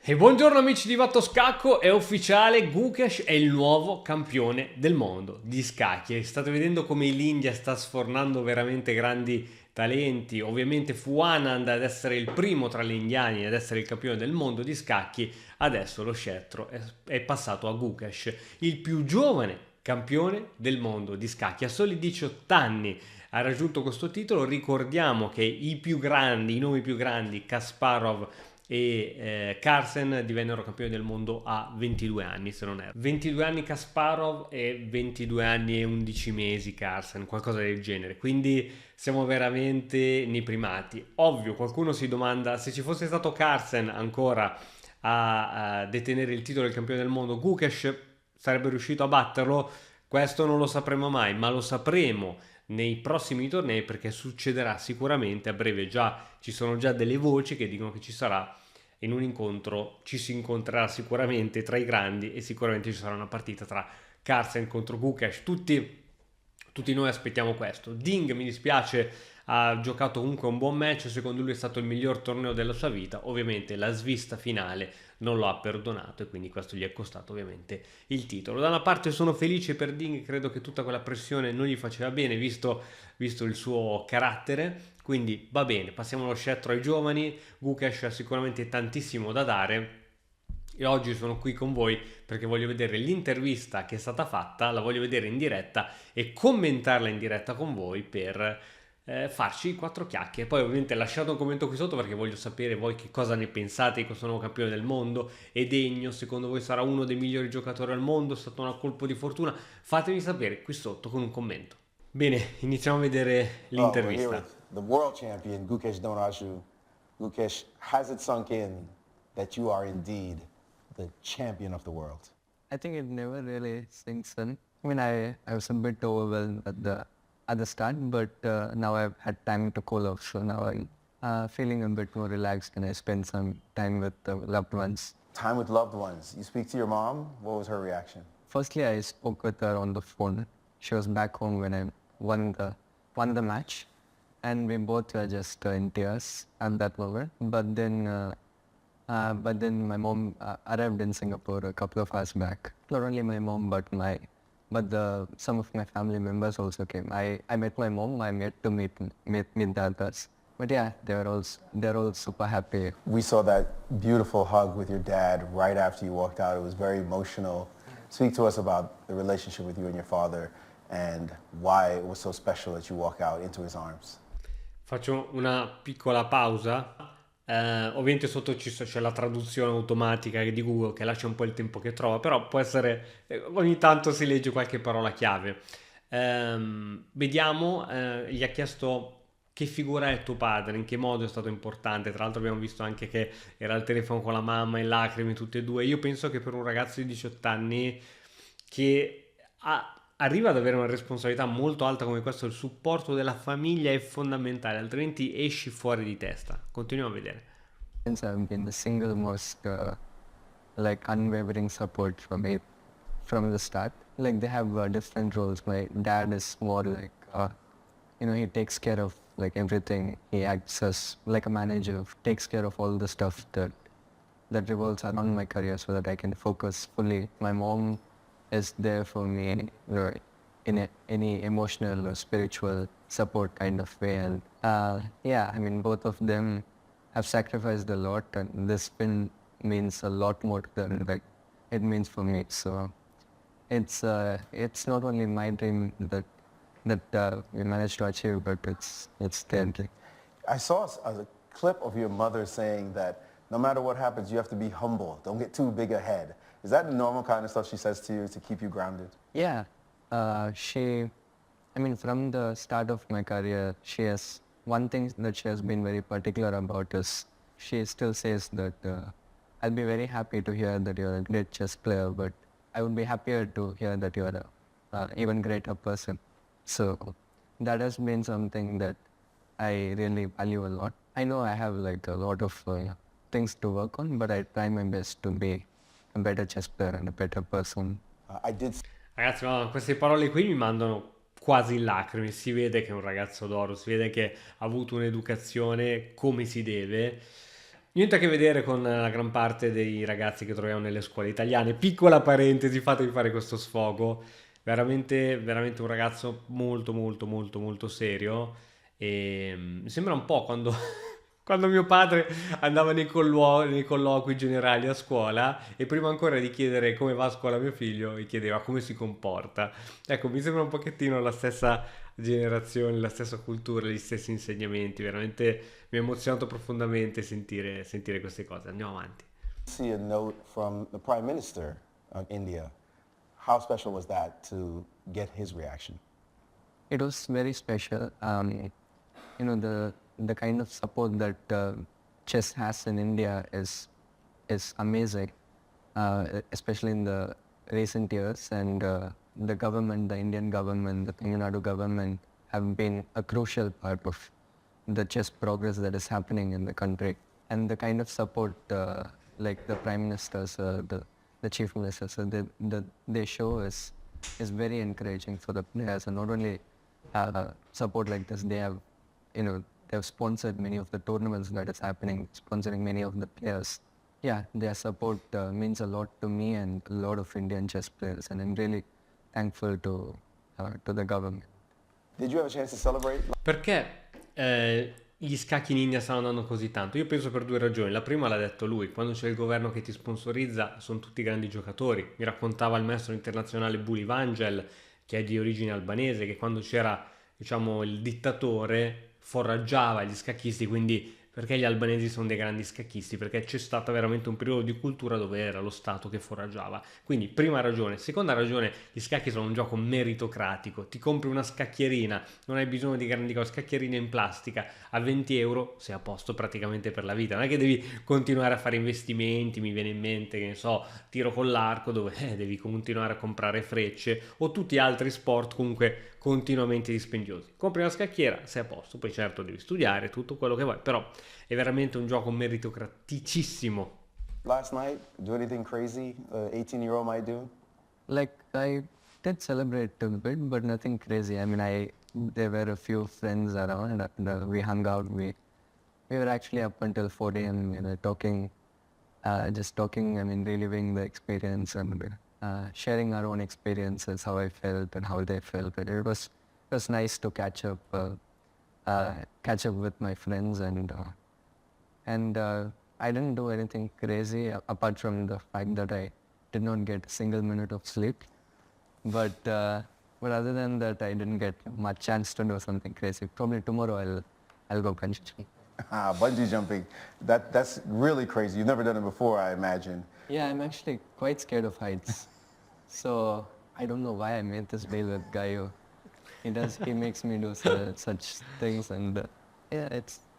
E buongiorno amici di Vatto Scacco, è ufficiale, Gukesh è il nuovo campione del mondo di scacchi. State vedendo come l'India sta sfornando veramente grandi talenti. Ovviamente fu Anand ad essere il primo tra gli indiani ad essere il campione del mondo di scacchi. Adesso lo scettro è passato a Gukesh, il più giovane campione del mondo di scacchi. A soli 18 anni ha raggiunto questo titolo. Ricordiamo che i nomi più grandi, Kasparov e Carlsen divennero campioni del mondo a 22 anni, se non erro. 22 anni Kasparov e 22 anni e 11 mesi Carlsen, qualcosa del genere. Quindi siamo veramente nei primati. Ovvio, qualcuno si domanda se ci fosse stato Carlsen ancora a detenere il titolo del campione del mondo, Gukesh sarebbe riuscito a batterlo? Questo non lo sapremo mai, ma lo sapremo nei prossimi tornei perché succederà sicuramente a breve. Già ci sono già delle voci che dicono che ci sarà in un incontro, ci si incontrerà sicuramente tra i grandi e sicuramente ci sarà una partita tra Carlsen contro Gukesh. Tutti noi aspettiamo questo. Ding, mi dispiace, ha giocato comunque un buon match, secondo lui è stato il miglior torneo della sua vita. Ovviamente la svista finale non lo ha perdonato e quindi questo gli è costato ovviamente il titolo. Da una parte sono felice per Ding, credo che tutta quella pressione non gli faceva bene visto il suo carattere, quindi va bene, passiamo lo scettro ai giovani. Gukesh ha sicuramente tantissimo da dare e oggi sono qui con voi perché voglio vedere l'intervista che è stata fatta, la voglio vedere in diretta e commentarla in diretta con voi per farci quattro chiacchiere. Poi ovviamente lasciate un commento qui sotto perché voglio sapere voi che cosa ne pensate di questo nuovo campione del mondo. È degno? Secondo voi sarà uno dei migliori giocatori al mondo? È stato un colpo di fortuna? Fatemi sapere qui sotto con un commento. Bene, iniziamo a vedere Oh, we're here l'intervista. with the world champion, Gukesh Donaju. Gukesh, has it sunk in that you are indeed the champion of the world? I think it never really sinks in. I mean, I was a bit overwhelmed at the start, but now I've had time to cool off, so now I'm feeling a bit more relaxed and I spend some time with the loved ones. Time with loved ones. You speak to your mom. What was her reaction? Firstly, I spoke with her on the phone. She was back home when I won the match, and we both were just in tears at that moment. But then my mom arrived in Singapore a couple of hours back. Not only my mom, but some of my family members also came. I met my mom. I met to meet the others. But yeah, they're all super happy. We saw that beautiful hug with your dad right after you walked out. It was very emotional. Speak to us about the relationship with you and your father and why it was so special that you walk out into his arms. Faccio una piccola pausa. Ovviamente sotto c'è la traduzione automatica di Google che lascia un po' il tempo che trova, però può essere, ogni tanto si legge qualche parola chiave. Vediamo, gli ha chiesto che figura è tuo padre, in che modo è stato importante. Tra l'altro abbiamo visto anche che era al telefono con la mamma in lacrime tutti e due. Io penso che per un ragazzo di 18 anni che arriva ad avere una responsabilità molto alta come questo, il supporto della famiglia è fondamentale, altrimenti esci fuori di testa. Continuiamo a vedere. Since I've been the single most like unwavering support from me from the start. Like they have different roles. My dad is more like he takes care of like everything. He acts as like a manager, takes care of all the stuff that revolves around my career so that I can focus fully. My mom is there for me in any emotional or spiritual support kind of way. And yeah, I mean, both of them have sacrificed a lot, and this win means a lot more than like it means for me. So it's not only my dream that we managed to achieve, but it's their dream. I saw a clip of your mother saying that no matter what happens, you have to be humble. Don't get too big ahead. Is that the normal kind of stuff she says to you to keep you grounded? Yeah, from the start of my career, she has one thing that she has been very particular about is she still says that I'll be very happy to hear that you're a great chess player, but I would be happier to hear that you're a even greater person. So that has been something that I really value a lot. I know I have like a lot of things to work on, but I try my best to be a better chess player and a better person. I did Ragazzi, ma queste parole qui mi mandano quasi in lacrime. Si vede che è un ragazzo d'oro, si vede che ha avuto un'educazione come si deve. Niente a che vedere con la gran parte dei ragazzi che troviamo nelle scuole italiane. Piccola parentesi, fatevi fare questo sfogo. Veramente, veramente un ragazzo molto, molto, molto, molto serio. E mi sembra un po' quando, quando mio padre andava nei colloqui generali a scuola e prima ancora di chiedere come va a scuola mio figlio, mi chiedeva come si comporta. Ecco, mi sembra un pochettino la stessa generazione, la stessa cultura, gli stessi insegnamenti. Veramente mi ha emozionato profondamente sentire queste cose. Andiamo avanti. See a note from the Prime Minister of India. How special was that to get his reaction? It was very special. The kind of support that chess has in India is amazing, especially in the recent years. And the government, the Indian government, the Tamil Nadu government have been a crucial part of the chess progress that is happening in the country. And the kind of support like the prime ministers, the chief ministers, they show is very encouraging for the players. And not only support like this, they have, they have sponsored many of the tournaments that is happening, sponsoring many of the players. Yeah, their support means a lot to me and a lot of Indian chess players, and I'm really thankful to the government. Did you have a chance to celebrate? Perché gli scacchi in India stanno andando così tanto? Io penso per due ragioni. La prima l'ha detto lui: quando c'è il governo che ti sponsorizza sono tutti grandi giocatori. Mi raccontava il maestro internazionale Buli Vangel, che è di origine albanese, che quando c'era, diciamo, il dittatore foraggiava gli scacchisti, quindi perché gli albanesi sono dei grandi scacchisti? Perché c'è stato veramente un periodo di cultura dove era lo Stato che foraggiava. Quindi, prima ragione. Seconda ragione, gli scacchi sono un gioco meritocratico. Ti compri una scacchierina, non hai bisogno di grandi cose, scacchierina in plastica, a 20 euro sei a posto praticamente per la vita. Non è che devi continuare a fare investimenti, mi viene in mente, che ne so, tiro con l'arco, dove devi continuare a comprare frecce, o tutti altri sport comunque continuamente dispendiosi. Compri una scacchiera, sei a posto. Poi certo devi studiare, tutto quello che vuoi, però è veramente un gioco meritocraticissimo. Last night, do anything crazy a 18-year-old might do? Like I did celebrate a bit, but nothing crazy. I mean, there were a few friends around, and we hung out. We were actually up until 4 a.m. Talking, just talking. I mean, reliving the experience and sharing our own experiences, how I felt and how they felt. But it was nice to catch up with my friends, and I didn't do anything crazy apart from the fact that I did not get a single minute of sleep. But other than that, I didn't get much chance to do something crazy. Probably tomorrow I'll go bungee jumping. Bungee jumping, that's really crazy. You've never done it before, I imagine. Yeah, I'm actually quite scared of heights. So I don't know why I made this deal with Gaio. He makes me do such things, and yeah,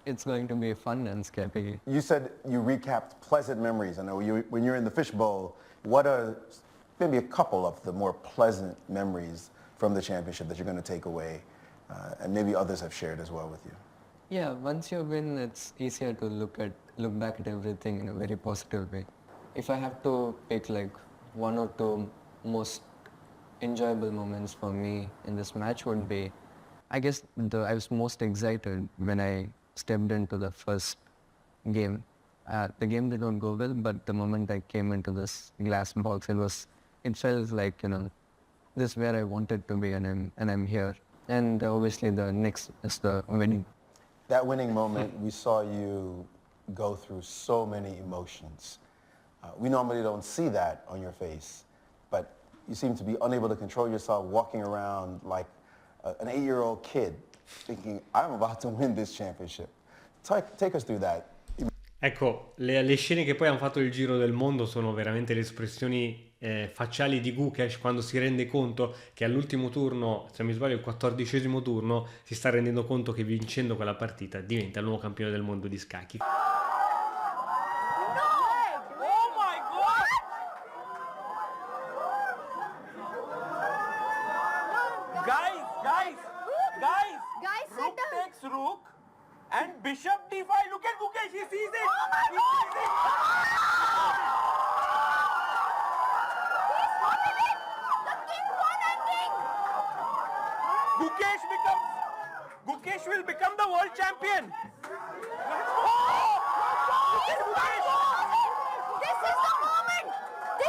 it's going to be fun and scary. You said you recapped pleasant memories. I know when you're in the fishbowl, what are maybe a couple of the more pleasant memories from the championship that you're going to take away, and maybe others have shared as well with you? Yeah, once you win, it's easier to look back at everything in a very positive way. If I have to pick like one or two most enjoyable moments for me in this match would be, I guess I was most excited when I stepped into the first game. The game did not go well, but the moment I came into this glass box, it felt like, this is where I wanted to be, and I'm here. And obviously the next is the winning. That winning moment, we saw you go through so many emotions. We normally don't see that on your face, but you seem to be unable to control yourself, walking around like an 8-year-old kid, thinking, I'm about to win this championship. Take us through that. Ecco, le scene che poi hanno fatto il giro del mondo sono veramente le espressioni facciali di Gukesh quando si rende conto che all'ultimo turno, se non mi sbaglio il 14° turno, si sta rendendo conto che vincendo quella partita diventa il nuovo campione del mondo di scacchi. Rook takes rook and bishop d5. Look at Gukesh, he sees it. He sees it. He's holding it. The king won, I think. Gukesh will become the world champion. Oh! Look at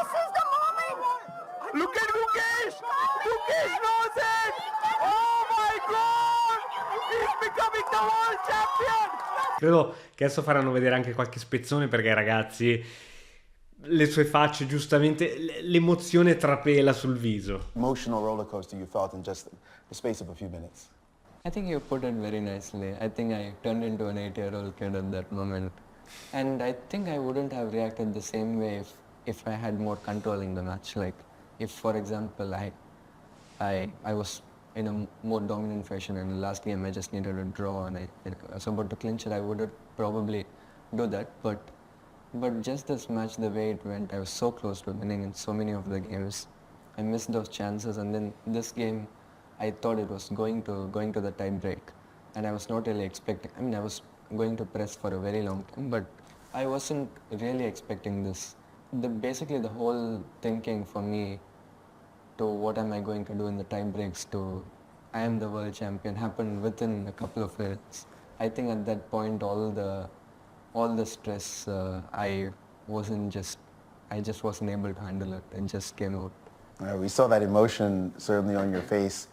This is the moment. Look at Gukesh! Gukesh knows it! Oh my God! He's becoming the world champion! Credo che adesso faranno vedere anche qualche spezzone perché ragazzi, le sue facce giustamente, l'emozione trapela sul viso. Emotional roller coaster you felt in just the space of a few minutes. I think you put it very nicely. I think I turned into an 8-year-old kid at that moment. And I think I wouldn't have reacted the same way if I had more control in the match. Like if, for example, I was in a more dominant fashion and the last game I just needed a draw and I was about to clinch it, I would have probably do that. But just this match, the way it went, I was so close to winning in so many of the games. I missed those chances, and then this game, I thought it was going to the tie break, and I was not really expecting. I mean, I was going to press for a very long time, but I wasn't really expecting this. Basically, the whole thinking for me to what am I going to do in the tie breaks to I am the world champion happened within a couple of minutes. I think at that point, all the stress, I just wasn't able to handle it and just came out. We saw that emotion certainly on your face.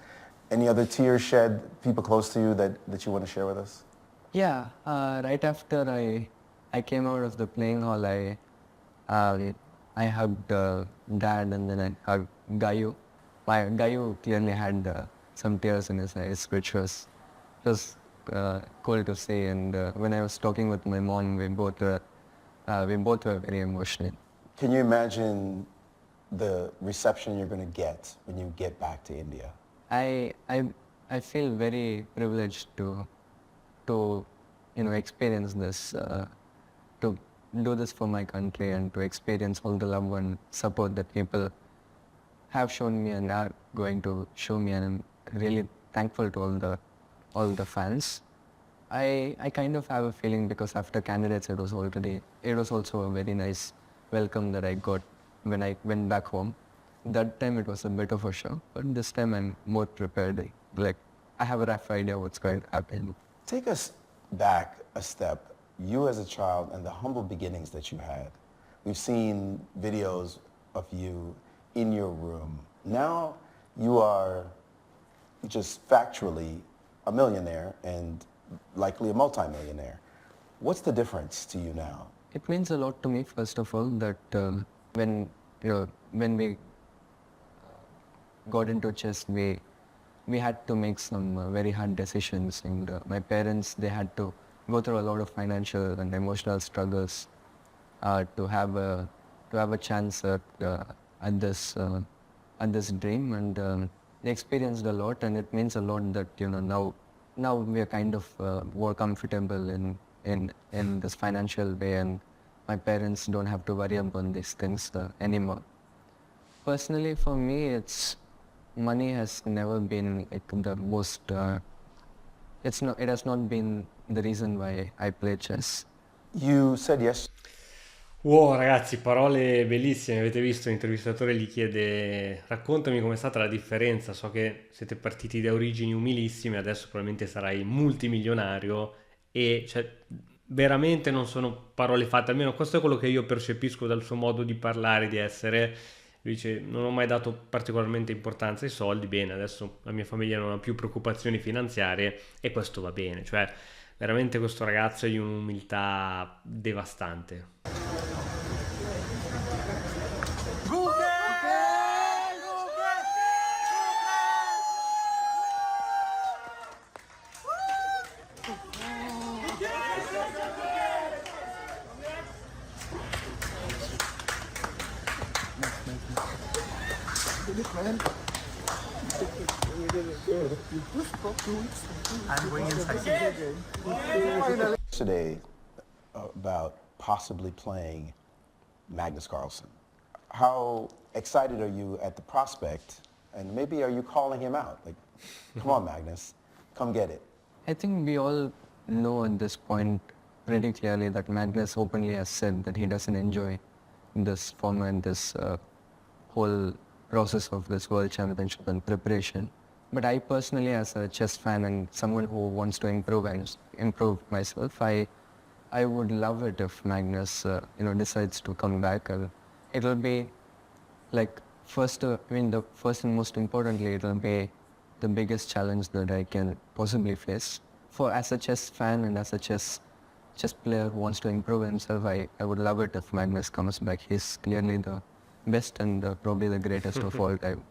Any other tears shed, people close to you that you want to share with us? Yeah, right after I came out of the playing hall, I hugged Dad and then I hugged Gayu. Gayu clearly had some tears in his eyes, which was cool to see. And when I was talking with my mom, we both were very emotional. Can you imagine the reception you're going to get when you get back to India? I feel very privileged to experience this, to do this for my country and to experience all the love and support that people have shown me and are going to show me, and I'm really thankful to all the fans. I kind of have a feeling because after candidates it was also a very nice welcome that I got when I went back home. That time it was a bit of a shock, but this time I'm more prepared. Like I have a rough idea what's going to happen. Take us back a step. You as a child and the humble beginnings that you had. We've seen videos of you in your room. Now you are just factually a millionaire and likely a multimillionaire. What's the difference to you now? It means a lot to me, first of all, that when we got into chess, we had to make some very hard decisions, and my parents, they had to go through a lot of financial and emotional struggles to have a chance at this dream, and they experienced a lot, and it means a lot that now we are kind of more comfortable in this financial way, and my parents don't have to worry about these things anymore. Personally, for me, money has never been the most. It has not been the reason why I play chess. You said yes. Wow, ragazzi, parole bellissime. Avete visto, l'intervistatore gli chiede: raccontami com'è stata la differenza. So che siete partiti da origini umilissime, adesso probabilmente sarai multimilionario. E cioè, veramente non sono parole fatte, almeno questo è quello che io percepisco dal suo modo di parlare, di essere. Lui dice: non ho mai dato particolarmente importanza ai soldi, bene, adesso la mia famiglia non ha più preoccupazioni finanziarie e questo va bene. Cioè, veramente questo ragazzo è di un'umiltà devastante. Today about possibly playing Magnus Carlsen. How excited are you at the prospect, and maybe are you calling him out? Like, come on, Magnus, come get it. I think we all know at this point pretty clearly that Magnus openly has said that he doesn't enjoy this format, this whole process of this world championship and preparation. But I personally, as a chess fan and someone who wants to improve myself, I would love it if Magnus, decides to come back. It'll be like the first and most importantly, it'll be the biggest challenge that I can possibly face. For as a chess fan and as a chess player who wants to improve himself, I would love it if Magnus comes back. He's clearly the best and probably the greatest of all time.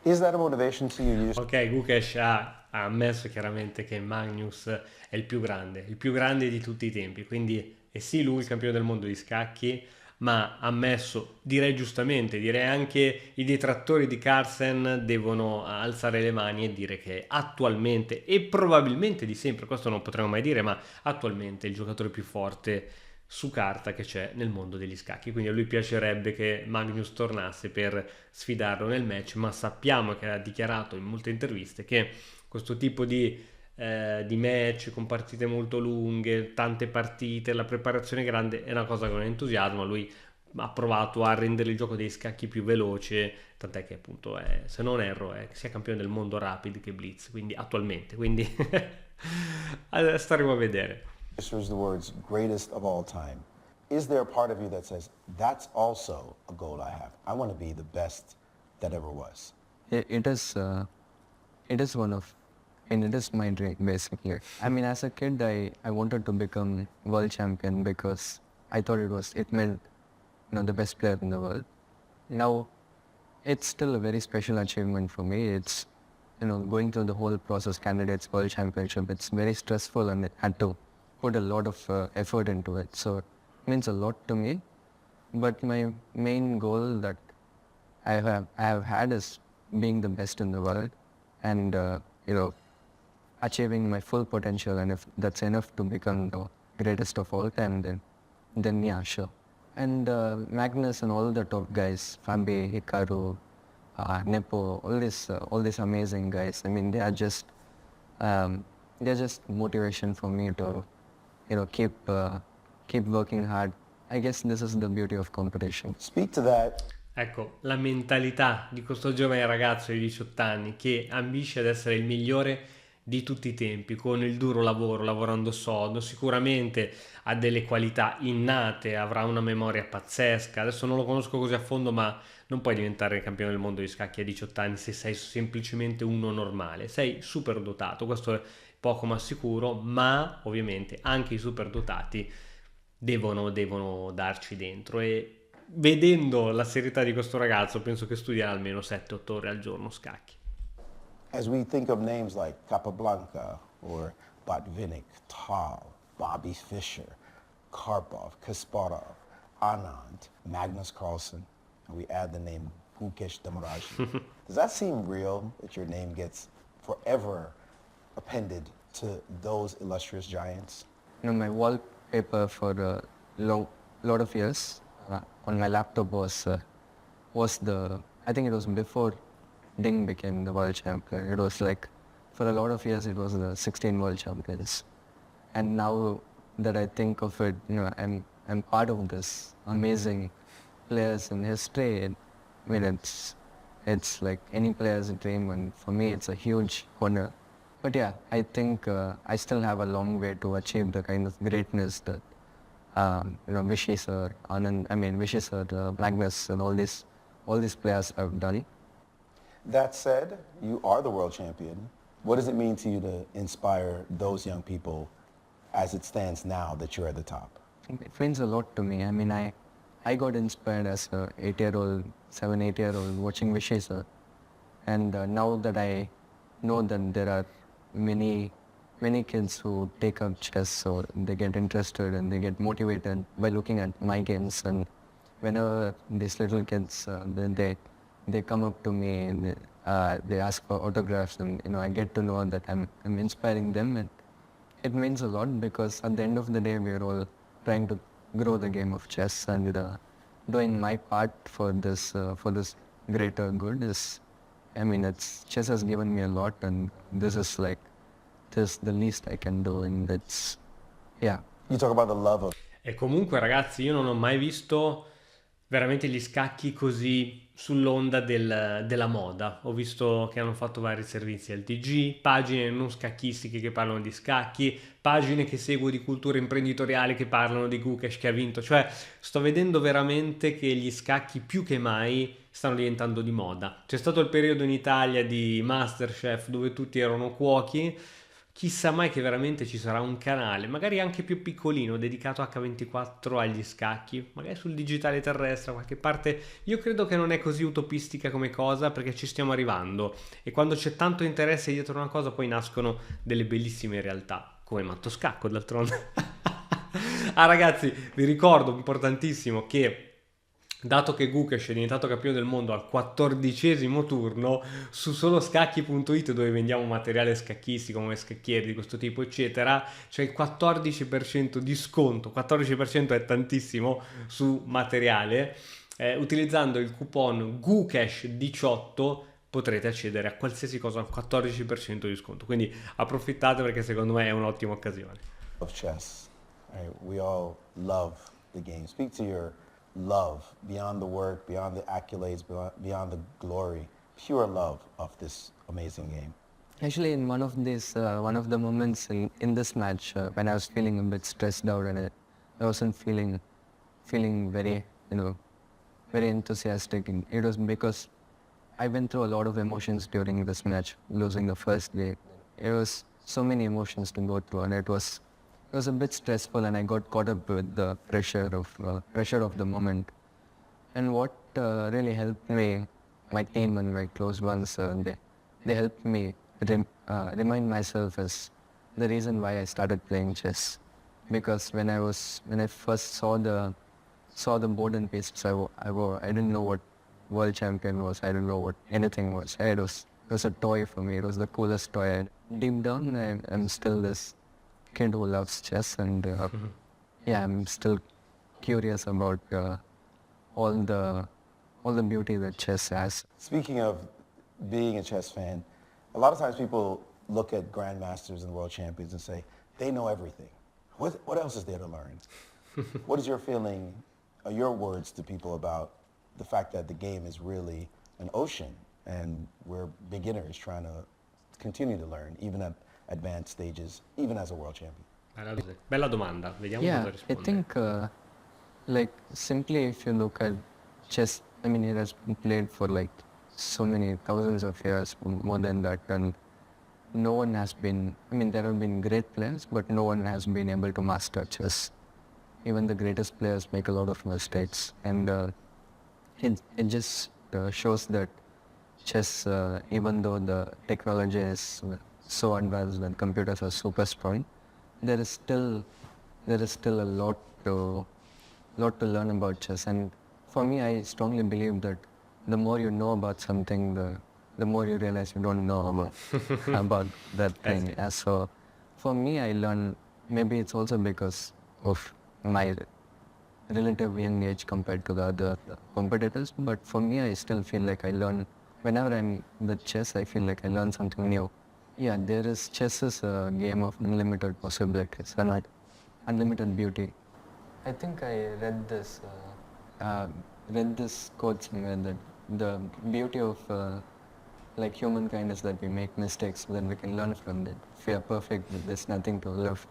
Is that a motivation to you? You just Ok, Gukesh ha ammesso chiaramente che Magnus è il più grande di tutti i tempi, quindi è sì lui il campione del mondo di scacchi, ma ha ammesso, direi giustamente, direi anche i detrattori di Carlsen devono alzare le mani e dire che attualmente, e probabilmente di sempre, questo non potremmo mai dire, ma attualmente è il giocatore più forte su carta che c'è nel mondo degli scacchi, quindi a lui piacerebbe che Magnus tornasse per sfidarlo nel match, ma sappiamo che ha dichiarato in molte interviste che questo tipo di match con partite molto lunghe, tante partite, la preparazione grande è una cosa che non entusiasma. Lui ha provato a rendere il gioco dei scacchi più veloce, tant'è che appunto se non erro è sia campione del mondo Rapid che Blitz, quindi attualmente, quindi staremo a vedere. registers the words greatest of all time. Is there a part of you that says, that's also a goal I have? I want to be the best that ever was. It is one of, and it is my dream basically. I mean, as a kid, I wanted to become world champion because I thought it meant, the best player in the world. Now, it's still a very special achievement for me. It's, going through the whole process, candidates world championship. It's very stressful and it had to put a lot of effort into it. So it means a lot to me. But my main goal that I have had is being the best in the world and, achieving my full potential. And if that's enough to become the greatest of all time, then yeah, sure. And Magnus and all the top guys, Fambi, Hikaru, Nepo, all these amazing guys. I mean, they're just motivation for me to, keep working hard. I guess this is the beauty of competition. Speak to that. Ecco, la mentalità di questo giovane ragazzo di 18 anni che ambisce ad essere il migliore di tutti i tempi, con il duro lavoro, lavorando sodo, sicuramente ha delle qualità innate, avrà una memoria pazzesca. Adesso non lo conosco così a fondo, ma non puoi diventare campione del mondo di scacchi a 18 anni se sei semplicemente uno normale, sei super dotato, questo è poco ma sicuro, ma ovviamente anche i super dotati devono darci dentro, e vedendo la serietà di questo ragazzo penso che studierà almeno 7-8 ore al giorno scacchi. As we think of names like Capablanca or Botvinnik, Tal, Bobby Fischer, Karpov, Kasparov, Anand, Magnus Carlsen, and we add the name Gukesh Damaraji, does that seem real that your name gets forever appended to those illustrious giants? My wallpaper for a lot of years on my laptop was I think it was before Ding became the world champion. It was like, for a lot of years, it was the 16 world champions. And now that I think of it, I'm part of this amazing players in history. I mean, it's like any player's dream, and for me, it's a huge honor. But yeah, I think I still have a long way to achieve the kind of greatness that, Vishy sir, Anand, Vishy sir, Magnus, and all these players have done. That said, you are the world champion. What does it mean to you to inspire those young people as it stands now that you're at the top? It means a lot to me. I mean, I got inspired as a 7-8-year-old watching Vishay sir. And now that I know that there are many kids who take up chess, so they get interested and they get motivated by looking at my games. And whenever these little kids, they come up to me and they ask for autographs, and I get to know that I'm inspiring them, and it means a lot because at the end of the day we're all trying to grow the game of chess, and doing my part for this greater good is, chess has given me a lot, and this is the least I can do, and yeah. You talk about the love of E comunque ragazzi, io non ho mai visto veramente gli scacchi così sull'onda della moda. Ho visto che hanno fatto vari servizi al TG, pagine non scacchistiche che parlano di scacchi, pagine che seguo di cultura imprenditoriale che parlano di Gukesh che ha vinto. Cioè, sto vedendo veramente che gli scacchi più che mai stanno diventando di moda. C'è stato il periodo in Italia di MasterChef dove tutti erano cuochi. Chissà mai che veramente ci sarà un canale, magari anche più piccolino, dedicato H24 agli scacchi, magari sul digitale terrestre, da qualche parte. Io credo che non è così utopistica come cosa perché ci stiamo arrivando e quando c'è tanto interesse dietro una cosa poi nascono delle bellissime realtà, come Matto Scacco d'altronde. Ah ragazzi, vi ricordo importantissimo che dato che Gukesh è diventato campione del mondo al 14° turno, su solo scacchi.it dove vendiamo materiale scacchistico come scacchieri di questo tipo eccetera, c'è il 14% di sconto, 14% è tantissimo su materiale, utilizzando il coupon Gukesh18 potrete accedere a qualsiasi cosa al 14% di sconto, quindi approfittate perché secondo me è un'ottima occasione. Of chess. Right? We all love the game. Speak to your love beyond the work, beyond the accolades, beyond the glory, pure love of this amazing game. Actually, in one of the moments in this match, when I was feeling a bit stressed out and I wasn't feeling very, very enthusiastic. And it was because I went through a lot of emotions during this match, losing the first game. It was so many emotions to go through, and it was a bit stressful, and I got caught up with the pressure of the moment. And what really helped me, my team and my close ones, they helped me remind myself as the reason why I started playing chess. Because when I first saw the board and pieces I didn't know what world champion was. I didn't know what anything was. It was a toy for me. It was the coolest toy. Deep down, I'm still this kid who loves chess, and yeah, I'm still curious about all the beauty that chess has. Speaking of being a chess fan, a lot of times people look at grandmasters and world champions and say, they know everything. What else is there to learn? What is your feeling, or your words to people about the fact that the game is really an ocean and we're beginners trying to continue to learn, even at advanced stages, even as a world champion? Bella domanda, vediamo Yeah, cosa I risponde. think like simply if you look at chess, I mean it has been played for like so many thousands of years, more than that, and no one has been, I mean there have been great players, but no one has been able to master chess. Even the greatest players make a lot of mistakes, and it just shows that chess, even though the technology is so advanced and computers are super strong, there is still a lot to learn about chess. And for me, I strongly believe that the more you know about something, the more you realize you don't know about that thing. So for me, I learn, maybe it's also because of my relative young age compared to the other competitors, but for me, I still feel like I learn, whenever I'm with chess, I feel like I learn something new. Yeah, chess is a game of unlimited possibilities and unlimited beauty. I think I read this quote somewhere that the beauty of like humankind is that we make mistakes, then we can learn from it. If we are perfect, there's nothing to live.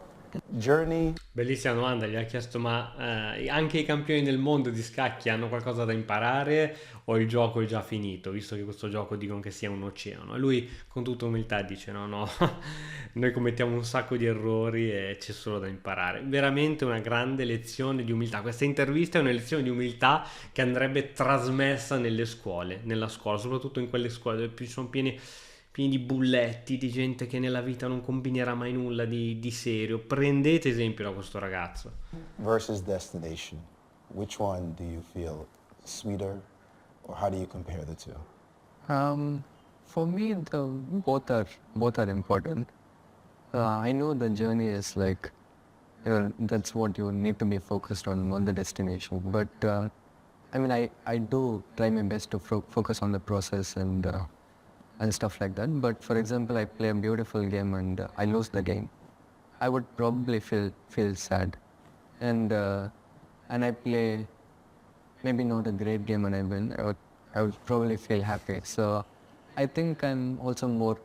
Journey. Bellissima domanda, gli ha chiesto ma anche i campioni del mondo di scacchi hanno qualcosa da imparare o il gioco è già finito, visto che questo gioco dicono che sia un oceano? E lui con tutta umiltà dice no, noi commettiamo un sacco di errori e c'è solo da imparare. Veramente una grande lezione di umiltà. Questa intervista è una lezione di umiltà che andrebbe trasmessa nella scuola, soprattutto in quelle scuole dove sono pieni di bulletti, di gente che nella vita non combinerà mai nulla di serio. Prendete esempio da questo ragazzo. Versus destination. Which one do you feel sweeter, or how do you compare the two? For me, both are important. I know the journey is like, that's what you need to be focused on the destination. But I mean, I do try my best to focus on the process and stuff like that. But for example, I play a beautiful game and I lose the game, I would probably feel sad. And I play maybe not a great game and I win, I would probably feel happy. So I think I'm also more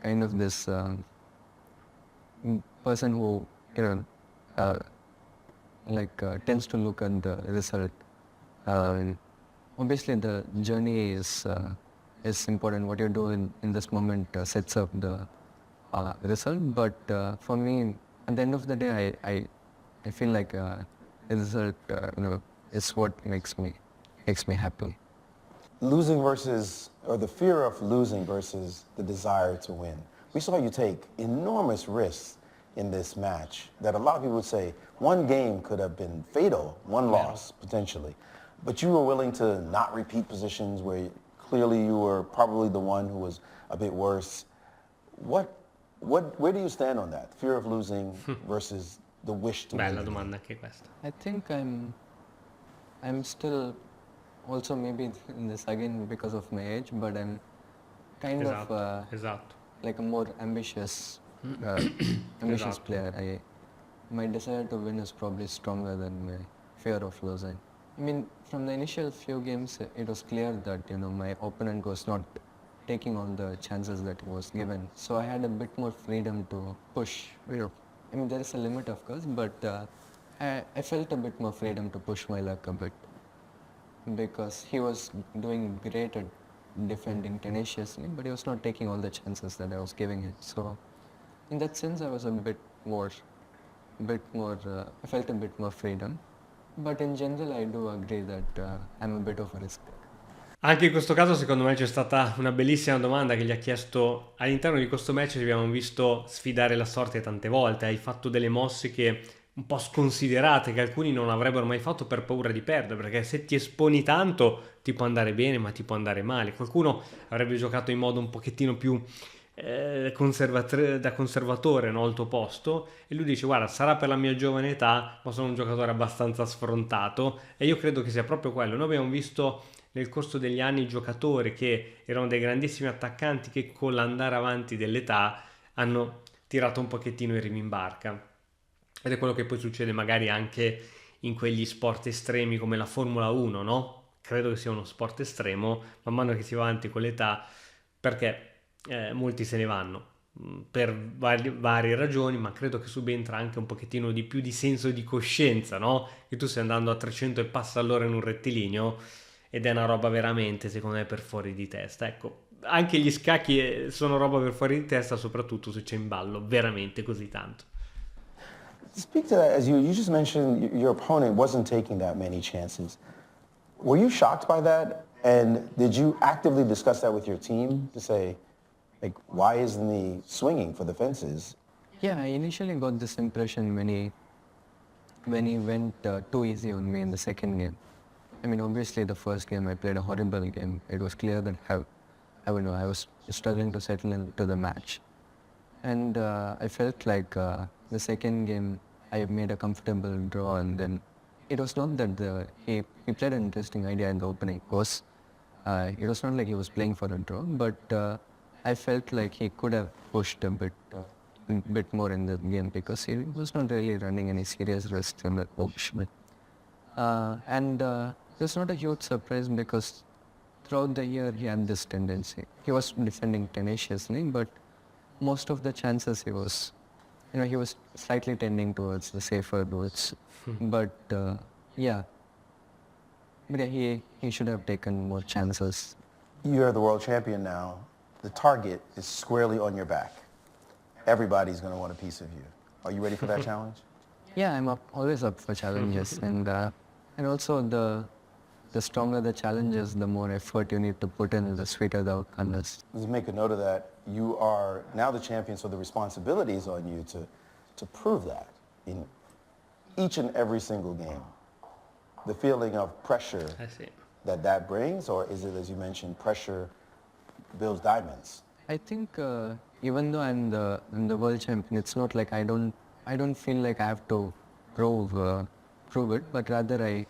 kind of this person who, you know, uh, tends to look at the result. And obviously, the journey is important. What you do in this moment sets up the result. But for me, at the end of the day, I feel like the result, is what makes me happy. Losing versus, or the fear of losing versus the desire to win. We saw you take enormous risks in this match that a lot of people would say one game could have been fatal, one loss potentially. But you were willing to not repeat positions where clearly you were probably the one who was a bit worse. Where do you stand on that? Fear of losing versus the wish to win. Bella domanda anche questa. I think I'm still also maybe in this again because of my age, but I'm kind Esatto, of esatto. like a more ambitious ambitious player. My desire to win is probably stronger than my fear of losing. I mean, from the initial few games, it was clear that, you know, my opponent was not taking all the chances that he was given. So I had a bit more freedom to push. I mean, there is a limit, of course, but I felt a bit more freedom to push my luck a bit because he was doing great at defending tenaciously, but he was not taking all the chances that I was giving him. So in that sense, I was a bit more, I felt a bit more freedom. But in general, I do agree that I'm a bit of a risk taker. Anche in questo caso secondo me c'è stata una bellissima domanda che gli ha chiesto all'interno di questo match. Ci abbiamo visto sfidare la sorte tante volte, hai fatto delle mosse che un po' sconsiderate che alcuni non avrebbero mai fatto per paura di perdere, perché se ti esponi tanto ti può andare bene ma ti può andare male. Qualcuno avrebbe giocato in modo un pochettino più da conservatore, no, al tuo posto, e lui dice guarda, sarà per la mia giovane età ma sono un giocatore abbastanza sfrontato, e io credo che sia proprio quello. Noi abbiamo visto nel corso degli anni giocatori che erano dei grandissimi attaccanti che con l'andare avanti dell'età hanno tirato un pochettino i remi in barca, ed è quello che poi succede magari anche in quegli sport estremi come la Formula 1, no? Credo che sia uno sport estremo man mano che si va avanti con l'età, perché molti se ne vanno per varie ragioni, ma credo che subentra anche un pochettino di più di senso di coscienza, no? Che tu stai andando a 300 e passa all'ora in un rettilineo ed è una roba veramente, secondo me, per fuori di testa. Ecco, anche gli scacchi sono roba per fuori di testa, soprattutto se c'è in ballo veramente così tanto. Speak to that, as you just mentioned your opponent wasn't taking that many chances. Were you shocked by that? And did you actively discuss that with your team to say, like, why isn't he swinging for the fences? Yeah, I initially got this impression when he went too easy on me in the second game. I mean, obviously the first game I played a horrible game. It was clear that I was struggling to settle into the match. And I felt like the second game I made a comfortable draw, and then it was not that he played an interesting idea in the opening course. It was not like he was playing for a draw, but I felt like he could have pushed a bit more in the game because he was not really running any serious risks in that push. And it was not a huge surprise because throughout the year he had this tendency. He was defending tenaciously, but most of the chances he was slightly tending towards the safer routes. But yeah, he should have taken more chances. You're the world champion now. The target is squarely on your back. Everybody's going to want a piece of you. Are you ready for that challenge? Yeah, I'm always up for challenges, and also the stronger the challenges, the more effort you need to put in, the sweeter the outcome is. Let's make a note of that. You are now the champion, so the responsibility is on you to prove that in each and every single game. The feeling of pressure that brings, or is it, as you mentioned, pressure builds diamonds? I think even though I'm the world champion, it's not like I don't feel like I have to prove it, but rather I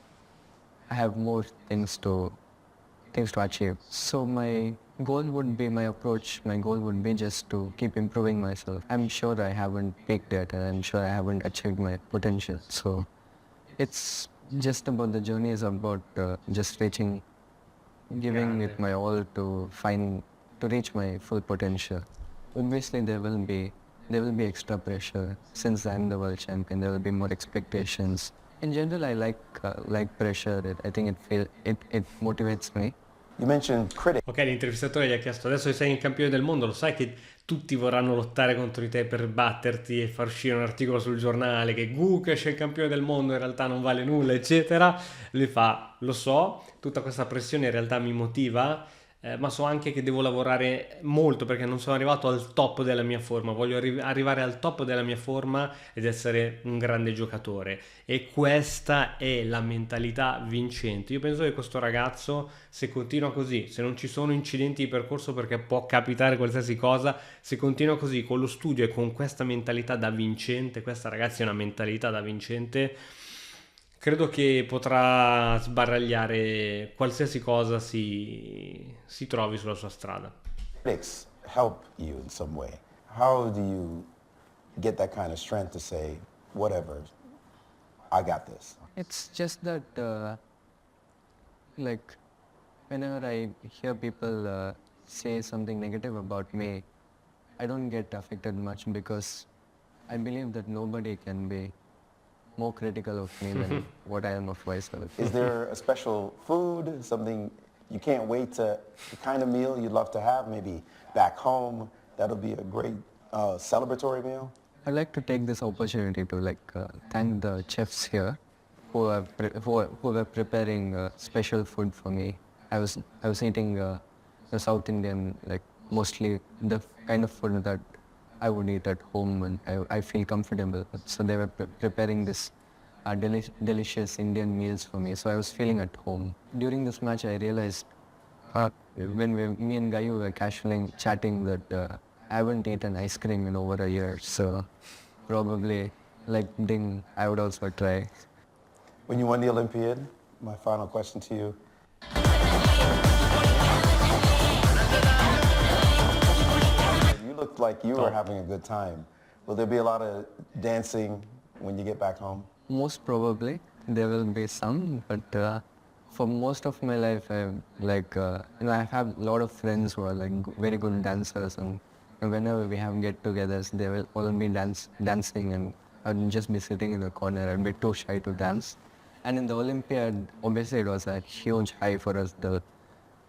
have more things to achieve. So my goal would be, my goal would be just to keep improving myself. I'm sure I haven't peaked yet, and I'm sure I haven't achieved my potential. So it's just about the journey is about just reaching, giving it my all to reach my full potential. Obviously, there will be extra pressure since I'm the world champion. There will be more expectations. In general, I like pressure. I think it motivates me. You mentioned critics. Ok, l'intervistatore gli ha chiesto: adesso che sei il campione del mondo, lo sai che tutti vorranno lottare contro di te per batterti e far uscire un articolo sul giornale che Gukesh è il campione del mondo, in realtà non vale nulla, eccetera. Lui fa: lo so, tutta questa pressione in realtà mi motiva, ma so anche che devo lavorare molto perché non sono arrivato al top della mia forma. Voglio arrivare al top della mia forma ed essere un grande giocatore. E questa è la mentalità vincente. Io penso che questo ragazzo, se continua così, se non ci sono incidenti di percorso, perché può capitare qualsiasi cosa, se continua così con lo studio e con questa mentalità da vincente, questa ragazza è una mentalità da vincente, credo che potrà sbaragliare qualsiasi cosa si trovi sulla sua strada. Critics help you in some way. How do you get that kind of strength to say, whatever, I got this? It's just that, like, whenever I hear people say something negative about me, I don't get affected much because I believe that nobody can be more critical of me than what I am of myself. Is there a special food, something you can't wait to, the kind of meal you'd love to have, maybe back home? That'll be a great celebratory meal. I'd like to take this opportunity to thank the chefs here who were preparing special food for me. I was eating the South Indian, like mostly the kind of food that I would eat at home and I feel comfortable. So they were preparing this delicious Indian meals for me. So I was feeling at home. During this match, I realized when me and Gayu were casually chatting that I haven't eaten ice cream in over a year. So probably I would also try. When you won the Olympiad, my final question to you. You looked like you were having a good time. Will there be a lot of dancing when you get back home? Most probably there will be some, but for most of my life, I have a lot of friends who are very good dancers, and whenever we have get-togethers, they will all be dancing, and I'd just be sitting in the corner. I'd be too shy to dance. And in the Olympiad, obviously it was a huge high for us. The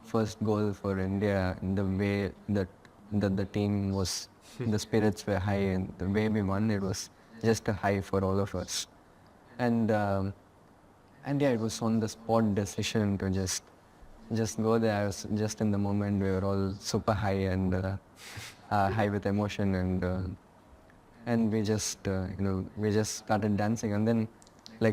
first goal for India, and the way that the team was, the spirits were high, and the way we won, it was just a high for all of us. And yeah, it was on the spot decision to just go there. I was just in the moment. We were all super high and high with emotion, and we just started dancing. And then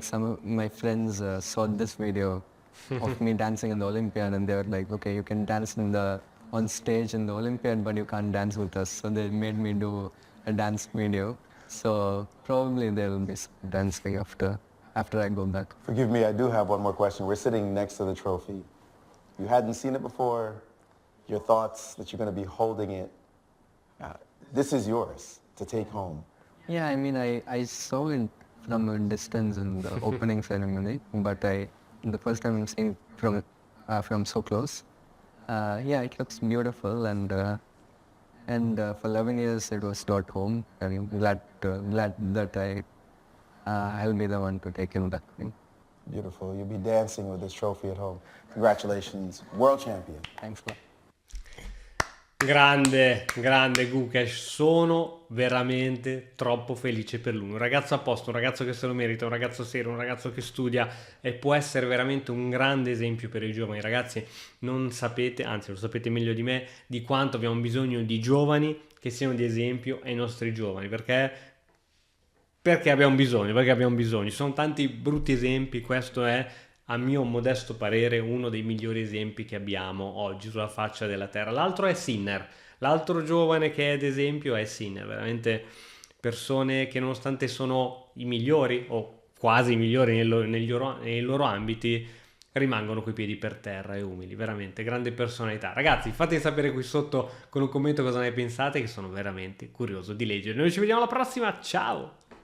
some of my friends saw this video of me dancing in the Olympiad, and they were like, okay, you can dance on stage in the Olympiad, but you can't dance with us. So they made me do a dance video. So probably there will be some dancing after I go back. Forgive me, I do have one more question. We're sitting next to the trophy. You hadn't seen it before. Your thoughts that you're going to be holding it. This is yours to take home. Yeah, I mean, I saw it from a distance in the opening ceremony, but the first time I'm seeing it from so close. Yeah, it looks beautiful, and for 11 years it was not home. I'm glad that I'll be the one to take him back. Beautiful. You'll be dancing with this trophy at home. Congratulations, world champion. Thanks a lot. Grande Gukesh, sono veramente troppo felice per lui, un ragazzo a posto, un ragazzo che se lo merita, un ragazzo serio, un ragazzo che studia e può essere veramente un grande esempio per i giovani. Ragazzi, non sapete, anzi lo sapete meglio di me, di quanto abbiamo bisogno di giovani che siano di esempio ai nostri giovani, perché abbiamo bisogno, ci sono tanti brutti esempi. Questo è, a mio modesto parere, uno dei migliori esempi che abbiamo oggi sulla faccia della terra. L'altro è Sinner, l'altro giovane che è ad esempio è Sinner, veramente persone che nonostante sono i migliori o quasi i migliori nei loro ambiti, rimangono coi piedi per terra e umili, veramente grande personalità. Ragazzi, fatemi sapere qui sotto con un commento cosa ne pensate, che sono veramente curioso di leggere. Noi ci vediamo alla prossima, ciao!